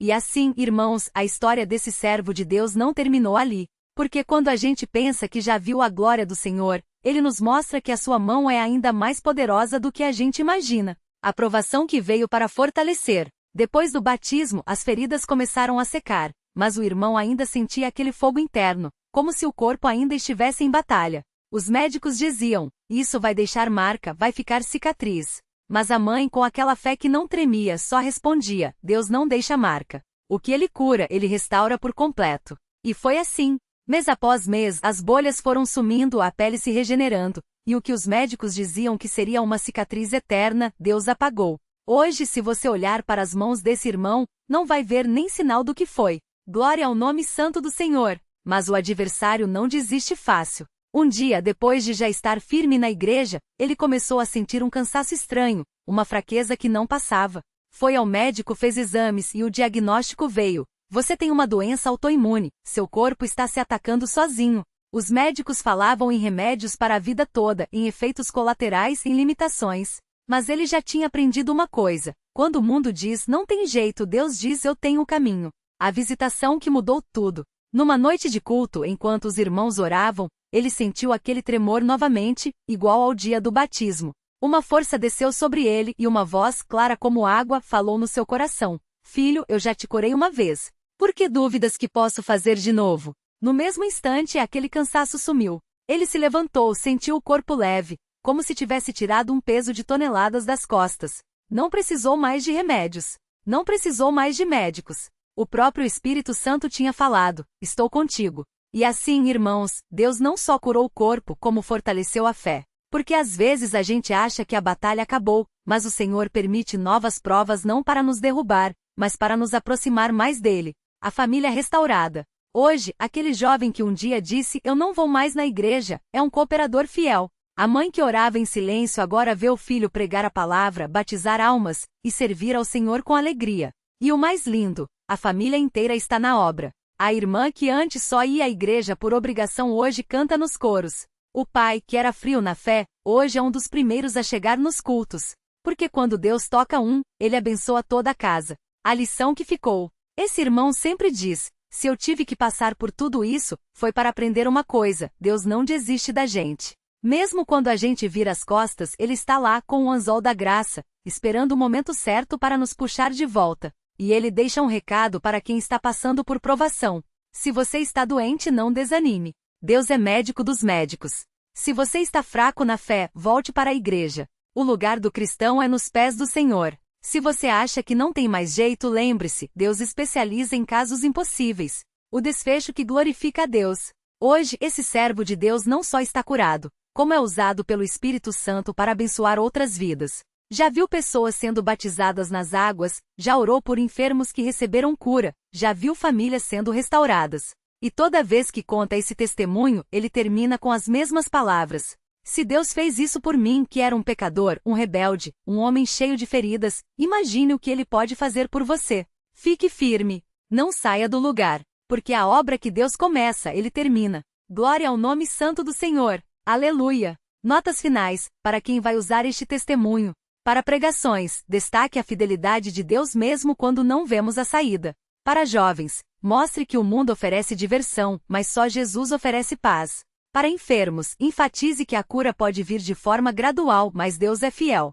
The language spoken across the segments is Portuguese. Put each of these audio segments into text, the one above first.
E assim, irmãos, a história desse servo de Deus não terminou ali. Porque quando a gente pensa que já viu a glória do Senhor, Ele nos mostra que a sua mão é ainda mais poderosa do que a gente imagina. A provação que veio para fortalecer. Depois do batismo, as feridas começaram a secar, mas o irmão ainda sentia aquele fogo interno, como se o corpo ainda estivesse em batalha. Os médicos diziam, isso vai deixar marca, vai ficar cicatriz. Mas a mãe, com aquela fé que não tremia, só respondia, Deus não deixa marca. O que Ele cura, Ele restaura por completo. E foi assim. Mês após mês, as bolhas foram sumindo, a pele se regenerando, e o que os médicos diziam que seria uma cicatriz eterna, Deus apagou. Hoje, se você olhar para as mãos desse irmão, não vai ver nem sinal do que foi. Glória ao nome santo do Senhor. Mas o adversário não desiste fácil. Um dia, depois de já estar firme na igreja, ele começou a sentir um cansaço estranho, uma fraqueza que não passava. Foi ao médico, fez exames e o diagnóstico veio. Você tem uma doença autoimune, seu corpo está se atacando sozinho. Os médicos falavam em remédios para a vida toda, em efeitos colaterais e limitações. Mas ele já tinha aprendido uma coisa. Quando o mundo diz não tem jeito, Deus diz eu tenho o caminho. A visitação que mudou tudo. Numa noite de culto, enquanto os irmãos oravam, ele sentiu aquele tremor novamente, igual ao dia do batismo. Uma força desceu sobre ele e uma voz, clara como água, falou no seu coração. Filho, eu já te curei uma vez. Por que dúvidas que posso fazer de novo? No mesmo instante, aquele cansaço sumiu. Ele se levantou, sentiu o corpo leve, como se tivesse tirado um peso de toneladas das costas. Não precisou mais de remédios. Não precisou mais de médicos. O próprio Espírito Santo tinha falado, estou contigo. E assim, irmãos, Deus não só curou o corpo, como fortaleceu a fé. Porque às vezes a gente acha que a batalha acabou, mas o Senhor permite novas provas não para nos derrubar, mas para nos aproximar mais dele. A família restaurada. Hoje, aquele jovem que um dia disse, eu não vou mais na igreja, é um cooperador fiel. A mãe que orava em silêncio agora vê o filho pregar a palavra, batizar almas, e servir ao Senhor com alegria. E o mais lindo, a família inteira está na obra. A irmã que antes só ia à igreja por obrigação hoje canta nos coros. O pai, que era frio na fé, hoje é um dos primeiros a chegar nos cultos. Porque quando Deus toca um, Ele abençoa toda a casa. A lição que ficou. Esse irmão sempre diz, se eu tive que passar por tudo isso, foi para aprender uma coisa, Deus não desiste da gente. Mesmo quando a gente vira as costas, Ele está lá com o anzol da graça, esperando o momento certo para nos puxar de volta. E Ele deixa um recado para quem está passando por provação. Se você está doente, não desanime. Deus é médico dos médicos. Se você está fraco na fé, volte para a igreja. O lugar do cristão é nos pés do Senhor. Se você acha que não tem mais jeito, lembre-se, Deus especializa em casos impossíveis. O desfecho que glorifica a Deus. Hoje, esse servo de Deus não só está curado, como é usado pelo Espírito Santo para abençoar outras vidas. Já viu pessoas sendo batizadas nas águas, já orou por enfermos que receberam cura, já viu famílias sendo restauradas. E toda vez que conta esse testemunho, ele termina com as mesmas palavras. Se Deus fez isso por mim, que era um pecador, um rebelde, um homem cheio de feridas, imagine o que Ele pode fazer por você. Fique firme. Não saia do lugar. Porque a obra que Deus começa, Ele termina. Glória ao nome santo do Senhor. Aleluia. Notas finais, para quem vai usar este testemunho. Para pregações, destaque a fidelidade de Deus mesmo quando não vemos a saída. Para jovens, mostre que o mundo oferece diversão, mas só Jesus oferece paz. Para enfermos, enfatize que a cura pode vir de forma gradual, mas Deus é fiel.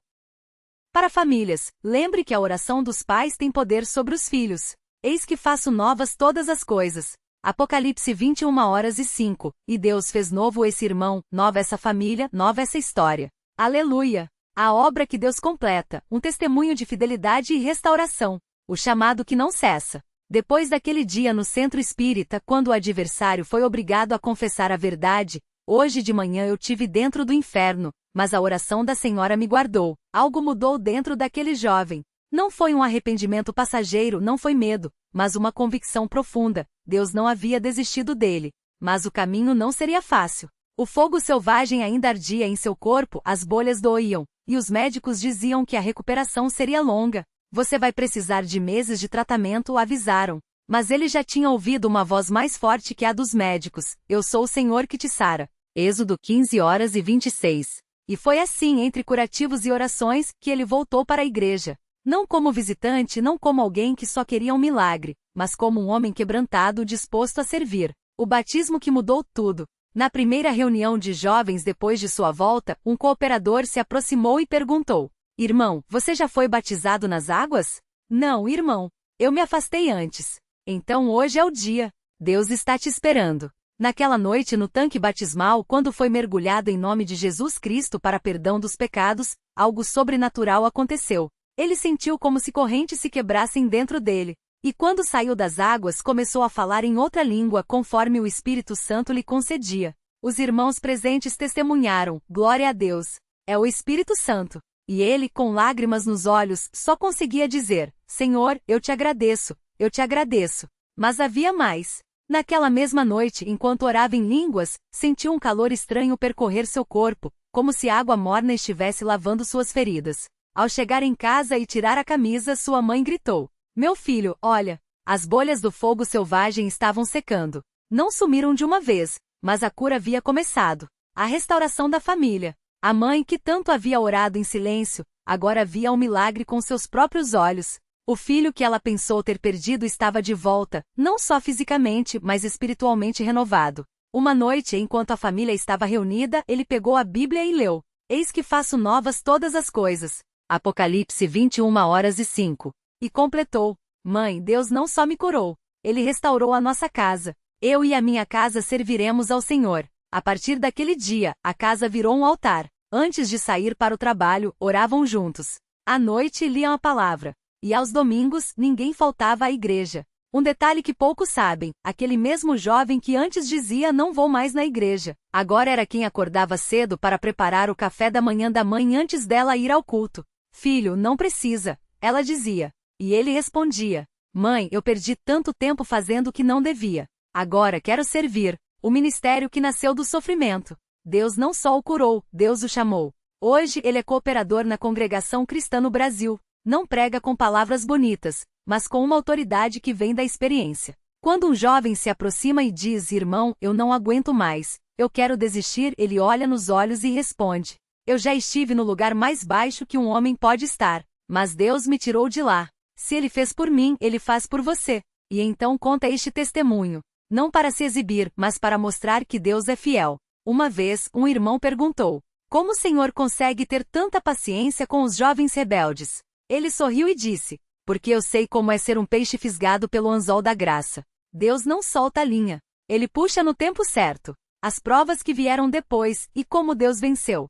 Para famílias, lembre que a oração dos pais tem poder sobre os filhos. Eis que faço novas todas as coisas. Apocalipse 21h05. E Deus fez novo esse irmão, nova essa família, nova essa história. Aleluia! A obra que Deus completa, um testemunho de fidelidade e restauração. O chamado que não cessa. Depois daquele dia no centro espírita, quando o adversário foi obrigado a confessar a verdade, hoje de manhã eu tive dentro do inferno, mas a oração da Senhora me guardou. Algo mudou dentro daquele jovem. Não foi um arrependimento passageiro, não foi medo, mas uma convicção profunda. Deus não havia desistido dele. Mas o caminho não seria fácil. O fogo selvagem ainda ardia em seu corpo, as bolhas doíam, e os médicos diziam que a recuperação seria longa. Você vai precisar de meses de tratamento, o avisaram. Mas ele já tinha ouvido uma voz mais forte que a dos médicos. Eu sou o Senhor que te sara. Êxodo 15h26. E foi assim, entre curativos e orações, que ele voltou para a igreja. Não como visitante, não como alguém que só queria um milagre, mas como um homem quebrantado disposto a servir. O batismo que mudou tudo. Na primeira reunião de jovens depois de sua volta, um cooperador se aproximou e perguntou: Irmão, você já foi batizado nas águas? Não, irmão. Eu me afastei antes. Então hoje é o dia. Deus está te esperando. Naquela noite no tanque batismal, quando foi mergulhado em nome de Jesus Cristo para perdão dos pecados, algo sobrenatural aconteceu. Ele sentiu como se correntes se quebrassem dentro dele. E quando saiu das águas, começou a falar em outra língua conforme o Espírito Santo lhe concedia. Os irmãos presentes testemunharam: Glória a Deus! É o Espírito Santo. E ele, com lágrimas nos olhos, só conseguia dizer: Senhor, eu te agradeço, eu te agradeço. Mas havia mais. Naquela mesma noite, enquanto orava em línguas, sentiu um calor estranho percorrer seu corpo, como se água morna estivesse lavando suas feridas. Ao chegar em casa e tirar a camisa, sua mãe gritou: Meu filho, olha! As bolhas do fogo selvagem estavam secando. Não sumiram de uma vez, mas a cura havia começado. A restauração da família. A mãe, que tanto havia orado em silêncio, agora via um milagre com seus próprios olhos. O filho que ela pensou ter perdido estava de volta, não só fisicamente, mas espiritualmente renovado. Uma noite, enquanto a família estava reunida, ele pegou a Bíblia e leu: Eis que faço novas todas as coisas. Apocalipse 21h05. E completou: Mãe, Deus não só me curou, Ele restaurou a nossa casa. Eu e a minha casa serviremos ao Senhor. A partir daquele dia, a casa virou um altar. Antes de sair para o trabalho, oravam juntos. À noite, liam a palavra. E aos domingos, ninguém faltava à igreja. Um detalhe que poucos sabem: aquele mesmo jovem que antes dizia não vou mais na igreja, agora era quem acordava cedo para preparar o café da manhã da mãe antes dela ir ao culto. Filho, não precisa, ela dizia. E ele respondia: Mãe, eu perdi tanto tempo fazendo o que não devia. Agora quero servir. O ministério que nasceu do sofrimento. Deus não só o curou, Deus o chamou. Hoje ele é cooperador na Congregação Cristã no Brasil. Não prega com palavras bonitas, mas com uma autoridade que vem da experiência. Quando um jovem se aproxima e diz: Irmão, eu não aguento mais, eu quero desistir, ele olha nos olhos e responde: Eu já estive no lugar mais baixo que um homem pode estar, mas Deus me tirou de lá. Se ele fez por mim, ele faz por você. E então conta este testemunho. Não para se exibir, mas para mostrar que Deus é fiel. Uma vez, um irmão perguntou: Como o Senhor consegue ter tanta paciência com os jovens rebeldes? Ele sorriu e disse: Porque eu sei como é ser um peixe fisgado pelo anzol da graça. Deus não solta a linha. Ele puxa no tempo certo. As provas que vieram depois, e como Deus venceu.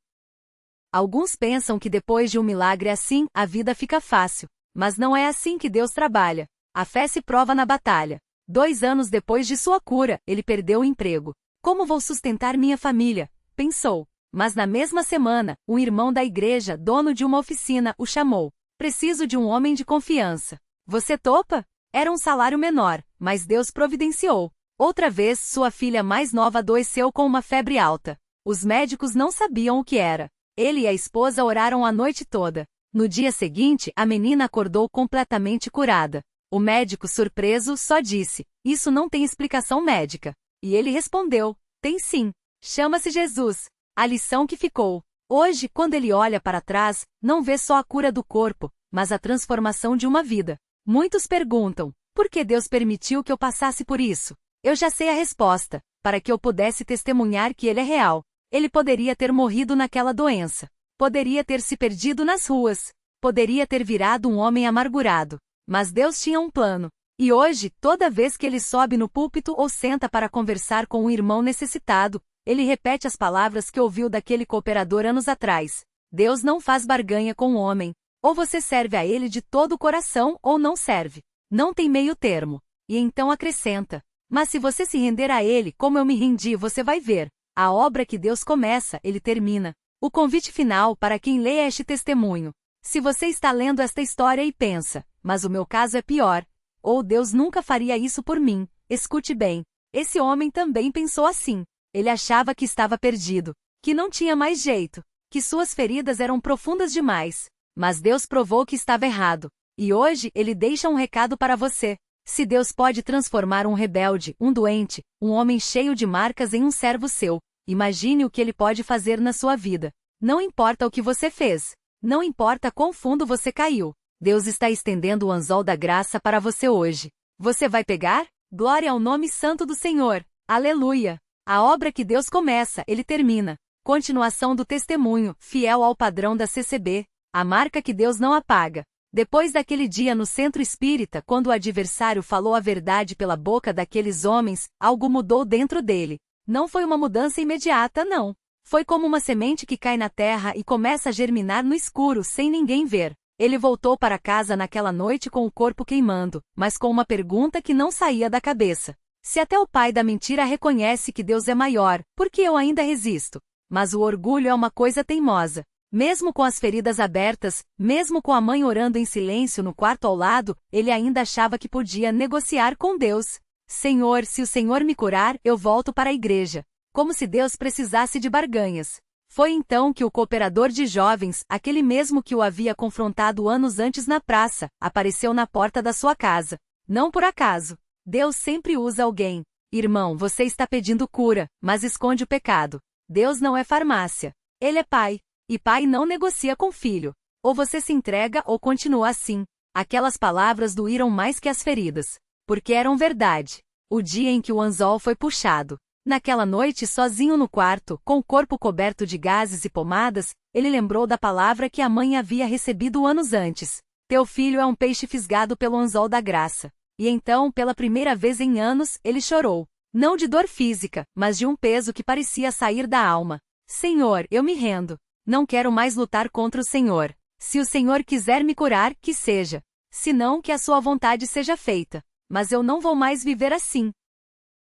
Alguns pensam que depois de um milagre assim, a vida fica fácil. Mas não é assim que Deus trabalha. A fé se prova na batalha. 2 anos depois de sua cura, ele perdeu o emprego. Como vou sustentar minha família? Pensou. Mas na mesma semana, um irmão da igreja, dono de uma oficina, o chamou. Preciso de um homem de confiança. Você topa? Era um salário menor, mas Deus providenciou. Outra vez, sua filha mais nova adoeceu com uma febre alta. Os médicos não sabiam o que era. Ele e a esposa oraram a noite toda. No dia seguinte, a menina acordou completamente curada. O médico, surpreso, só disse: Isso não tem explicação médica. E ele respondeu: Tem sim. Chama-se Jesus. A lição que ficou. Hoje, quando ele olha para trás, não vê só a cura do corpo, mas a transformação de uma vida. Muitos perguntam: Por que Deus permitiu que eu passasse por isso? Eu já sei a resposta: para que eu pudesse testemunhar que Ele é real. Ele poderia ter morrido naquela doença. Poderia ter se perdido nas ruas. Poderia ter virado um homem amargurado. Mas Deus tinha um plano. E hoje, toda vez que ele sobe no púlpito ou senta para conversar com um irmão necessitado, ele repete as palavras que ouviu daquele cooperador anos atrás: Deus não faz barganha com o homem. Ou você serve a Ele de todo o coração ou não serve. Não tem meio termo. E então acrescenta: Mas se você se render a Ele como eu me rendi, você vai ver. A obra que Deus começa, Ele termina. O convite final para quem lê este testemunho. Se você está lendo esta história e pensa: Mas o meu caso é pior. Ou Deus nunca faria isso por mim. Escute bem. Esse homem também pensou assim. Ele achava que estava perdido. Que não tinha mais jeito. Que suas feridas eram profundas demais. Mas Deus provou que estava errado. E hoje ele deixa um recado para você. Se Deus pode transformar um rebelde, um doente, um homem cheio de marcas em um servo seu, imagine o que Ele pode fazer na sua vida. Não importa o que você fez. Não importa quão fundo você caiu. Deus está estendendo o anzol da graça para você hoje. Você vai pegar? Glória ao nome santo do Senhor. Aleluia! A obra que Deus começa, Ele termina. Continuação do testemunho, fiel ao padrão da CCB. A marca que Deus não apaga. Depois daquele dia no centro espírita, quando o adversário falou a verdade pela boca daqueles homens, algo mudou dentro dele. Não foi uma mudança imediata, não. Foi como uma semente que cai na terra e começa a germinar no escuro, sem ninguém ver. Ele voltou para casa naquela noite com o corpo queimando, mas com uma pergunta que não saía da cabeça. Se até o pai da mentira reconhece que Deus é maior, por que eu ainda resisto? Mas o orgulho é uma coisa teimosa. Mesmo com as feridas abertas, mesmo com a mãe orando em silêncio no quarto ao lado, ele ainda achava que podia negociar com Deus. Senhor, se o Senhor me curar, eu volto para a igreja. Como se Deus precisasse de barganhas. Foi então que o cooperador de jovens, aquele mesmo que o havia confrontado anos antes na praça, apareceu na porta da sua casa. Não por acaso. Deus sempre usa alguém. Irmão, você está pedindo cura, mas esconde o pecado. Deus não é farmácia. Ele é pai. E pai não negocia com filho. Ou você se entrega ou continua assim. Aquelas palavras doíram mais que as feridas. Porque eram verdade. O dia em que o anzol foi puxado. Naquela noite, sozinho no quarto, com o corpo coberto de gases e pomadas, ele lembrou da palavra que a mãe havia recebido anos antes. Teu filho é um peixe fisgado pelo anzol da graça. E então, pela primeira vez em anos, ele chorou. Não de dor física, mas de um peso que parecia sair da alma. Senhor, eu me rendo. Não quero mais lutar contra o Senhor. Se o Senhor quiser me curar, que seja. Se não, que a sua vontade seja feita. Mas eu não vou mais viver assim.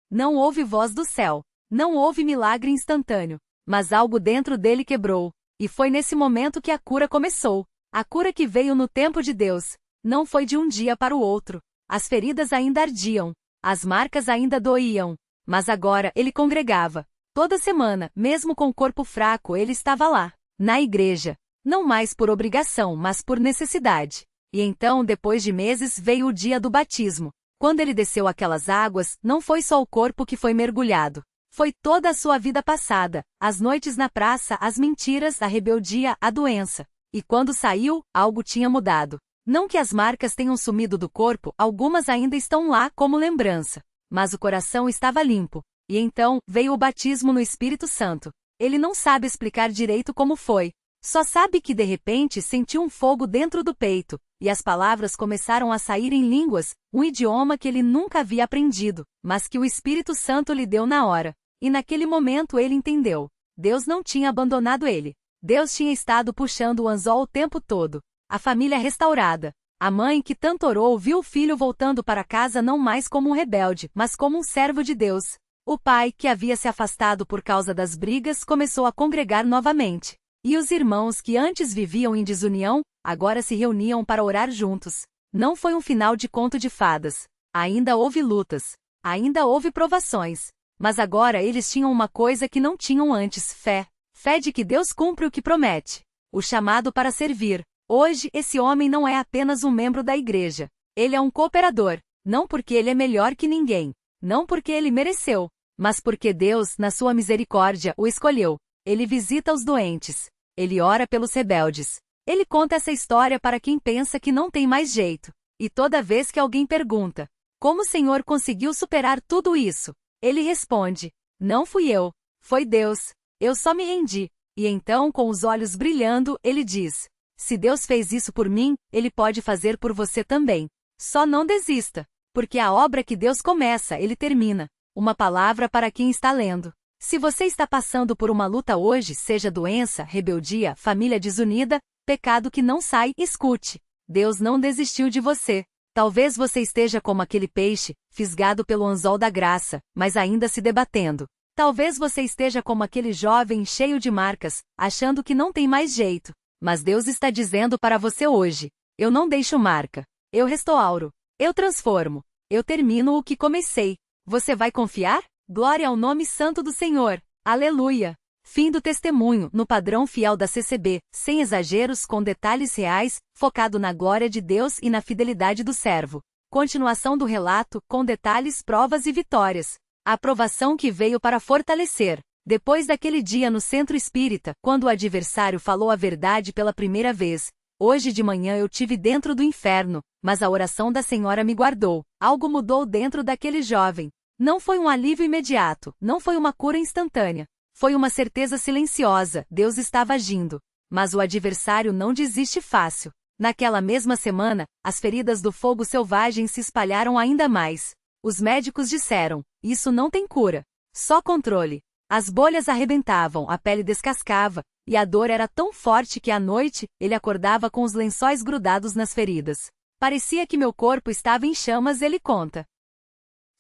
Não houve voz do céu. Não houve milagre instantâneo. Mas algo dentro dele quebrou. E foi nesse momento que a cura começou. A cura que veio no tempo de Deus. Não foi de um dia para o outro. As feridas ainda ardiam. As marcas ainda doíam. Mas agora ele congregava. Toda semana, mesmo com o corpo fraco, ele estava lá. Na igreja. Não mais por obrigação, mas por necessidade. E então, depois de meses, veio o dia do batismo. Quando ele desceu aquelas águas, não foi só o corpo que foi mergulhado. Foi toda a sua vida passada, as noites na praça, as mentiras, a rebeldia, a doença. E quando saiu, algo tinha mudado. Não que as marcas tenham sumido do corpo, algumas ainda estão lá como lembrança. Mas o coração estava limpo. E então, veio o batismo no Espírito Santo. Ele não sabe explicar direito como foi. Só sabe que de repente sentiu um fogo dentro do peito, e as palavras começaram a sair em línguas, um idioma que ele nunca havia aprendido, mas que o Espírito Santo lhe deu na hora. E naquele momento ele entendeu. Deus não tinha abandonado ele. Deus tinha estado puxando o anzol o tempo todo. A família restaurada. A mãe que tanto orou viu o filho voltando para casa não mais como um rebelde, mas como um servo de Deus. O pai, que havia se afastado por causa das brigas, começou a congregar novamente. E os irmãos que antes viviam em desunião, agora se reuniam para orar juntos. Não foi um final de conto de fadas. Ainda houve lutas. Ainda houve provações. Mas agora eles tinham uma coisa que não tinham antes: fé. Fé de que Deus cumpre o que promete. O chamado para servir. Hoje, esse homem não é apenas um membro da igreja. Ele é um cooperador. Não porque ele é melhor que ninguém. Não porque ele mereceu. Mas porque Deus, na sua misericórdia, o escolheu. Ele visita os doentes. Ele ora pelos rebeldes. Ele conta essa história para quem pensa que não tem mais jeito. E toda vez que alguém pergunta, como o Senhor conseguiu superar tudo isso? Ele responde, não fui eu. Foi Deus. Eu só me rendi. E então, com os olhos brilhando, ele diz, se Deus fez isso por mim, Ele pode fazer por você também. Só não desista. Porque a obra que Deus começa, Ele termina. Uma palavra para quem está lendo. Se você está passando por uma luta hoje, seja doença, rebeldia, família desunida, pecado que não sai, escute. Deus não desistiu de você. Talvez você esteja como aquele peixe, fisgado pelo anzol da graça, mas ainda se debatendo. Talvez você esteja como aquele jovem cheio de marcas, achando que não tem mais jeito. Mas Deus está dizendo para você hoje, eu não deixo marca. Eu restauro. Eu transformo. Eu termino o que comecei. Você vai confiar? Glória ao nome santo do Senhor. Aleluia! Fim do testemunho, no padrão fiel da CCB, sem exageros, com detalhes reais, focado na glória de Deus e na fidelidade do servo. Continuação do relato, com detalhes, provas e vitórias. A aprovação que veio para fortalecer. Depois daquele dia no centro espírita, quando o adversário falou a verdade pela primeira vez, Hoje de manhã eu tive dentro do inferno, mas a oração da Senhora me guardou. Algo mudou dentro daquele jovem. Não foi um alívio imediato, não foi uma cura instantânea. Foi uma certeza silenciosa, Deus estava agindo. Mas o adversário não desiste fácil. Naquela mesma semana, as feridas do fogo selvagem se espalharam ainda mais. Os médicos disseram, isso não tem cura. Só controle. As bolhas arrebentavam, a pele descascava, e a dor era tão forte que à noite, ele acordava com os lençóis grudados nas feridas. Parecia que meu corpo estava em chamas, ele conta.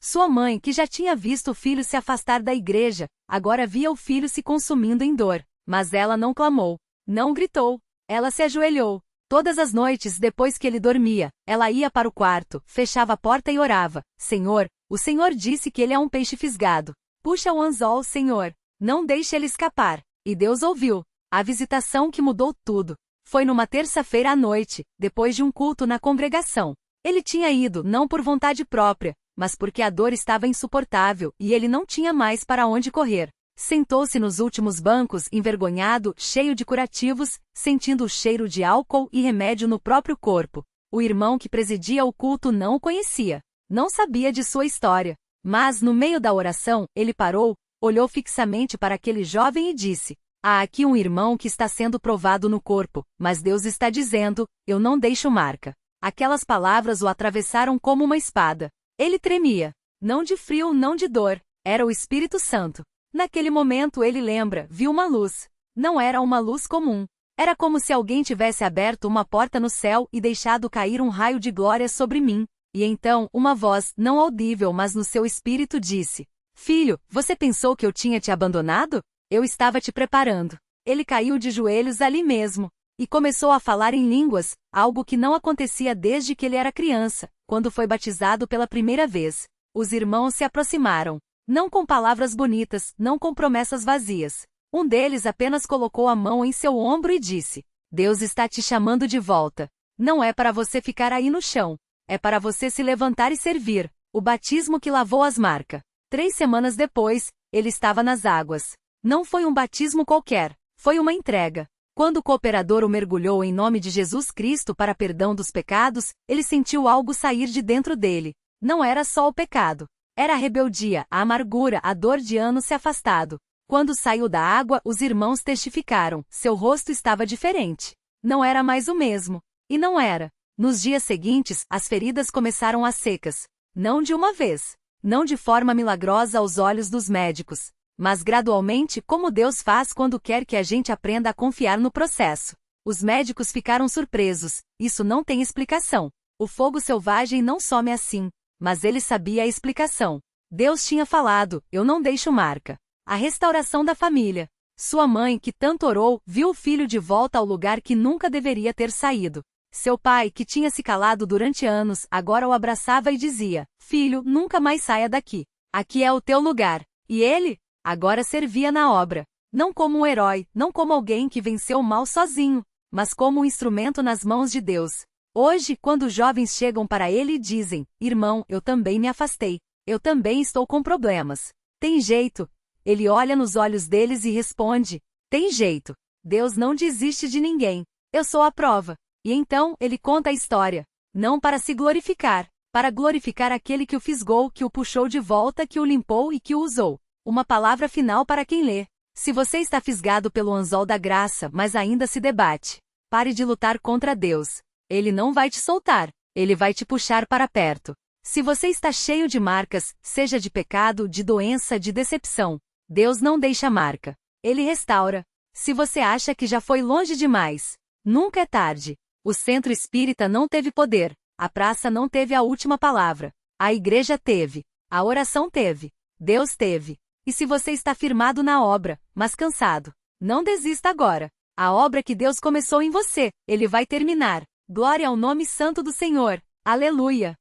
Sua mãe, que já tinha visto o filho se afastar da igreja, agora via o filho se consumindo em dor. Mas ela não clamou, não gritou. Ela se ajoelhou. Todas as noites, depois que ele dormia, ela ia para o quarto, fechava a porta e orava. Senhor, o Senhor disse que ele é um peixe fisgado. Puxa o anzol, Senhor. Não deixe ele escapar. E Deus ouviu. A visitação que mudou tudo. Foi numa terça-feira à noite, depois de um culto na congregação. Ele tinha ido, não por vontade própria, mas porque a dor estava insuportável e ele não tinha mais para onde correr. Sentou-se nos últimos bancos, envergonhado, cheio de curativos, sentindo o cheiro de álcool e remédio no próprio corpo. O irmão que presidia o culto não o conhecia. Não sabia de sua história. Mas, no meio da oração, ele parou, olhou fixamente para aquele jovem e disse: há aqui um irmão que está sendo provado no corpo, mas Deus está dizendo, eu não deixo marca. Aquelas palavras o atravessaram como uma espada. Ele tremia. Não de frio, não de dor. Era o Espírito Santo. Naquele momento ele lembra, viu uma luz. Não era uma luz comum. Era como se alguém tivesse aberto uma porta no céu e deixado cair um raio de glória sobre mim. E então, uma voz, não audível mas no seu espírito disse: filho, você pensou que eu tinha te abandonado? Eu estava te preparando. Ele caiu de joelhos ali mesmo. E começou a falar em línguas, algo que não acontecia desde que ele era criança, quando foi batizado pela primeira vez. Os irmãos se aproximaram. Não com palavras bonitas, não com promessas vazias. Um deles apenas colocou a mão em seu ombro e disse: Deus está te chamando de volta. Não é para você ficar aí no chão. É para você se levantar e servir. O batismo que lavou as marcas. 3 semanas depois, ele estava nas águas. Não foi um batismo qualquer. Foi uma entrega. Quando o cooperador o mergulhou em nome de Jesus Cristo para perdão dos pecados, ele sentiu algo sair de dentro dele. Não era só o pecado. Era a rebeldia, a amargura, a dor de anos se afastado. Quando saiu da água, os irmãos testificaram. Seu rosto estava diferente. Não era mais o mesmo. E não era. Nos dias seguintes, as feridas começaram a secas. Não de uma vez. Não de forma milagrosa aos olhos dos médicos. Mas gradualmente, como Deus faz quando quer que a gente aprenda a confiar no processo. Os médicos ficaram surpresos. Isso não tem explicação. O fogo selvagem não some assim. Mas ele sabia a explicação. Deus tinha falado, eu não deixo marca. A restauração da família. Sua mãe, que tanto orou, viu o filho de volta ao lugar que nunca deveria ter saído. Seu pai, que tinha se calado durante anos, agora o abraçava e dizia: filho, nunca mais saia daqui. Aqui é o teu lugar. E ele? Agora servia na obra. Não como um herói, não como alguém que venceu o mal sozinho, mas como um instrumento nas mãos de Deus. Hoje, quando os jovens chegam para ele e dizem: irmão, eu também me afastei. Eu também estou com problemas. Tem jeito? Ele olha nos olhos deles e responde: tem jeito. Deus não desiste de ninguém. Eu sou a prova. E então, ele conta a história. Não para se glorificar. Para glorificar aquele que o fisgou, que o puxou de volta, que o limpou e que o usou. Uma palavra final para quem lê. Se você está fisgado pelo anzol da graça, mas ainda se debate, pare de lutar contra Deus. Ele não vai te soltar. Ele vai te puxar para perto. Se você está cheio de marcas, seja de pecado, de doença, de decepção, Deus não deixa marca. Ele restaura. Se você acha que já foi longe demais, nunca é tarde. O centro espírita não teve poder. A praça não teve a última palavra. A igreja teve. A oração teve. Deus teve. E se você está firmado na obra, mas cansado, não desista agora. A obra que Deus começou em você, Ele vai terminar. Glória ao nome santo do Senhor. Aleluia!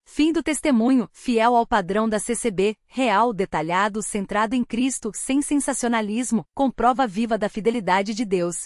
Fim do testemunho, fiel ao padrão da CCB, real, detalhado, centrado em Cristo, sem sensacionalismo, com prova viva da fidelidade de Deus.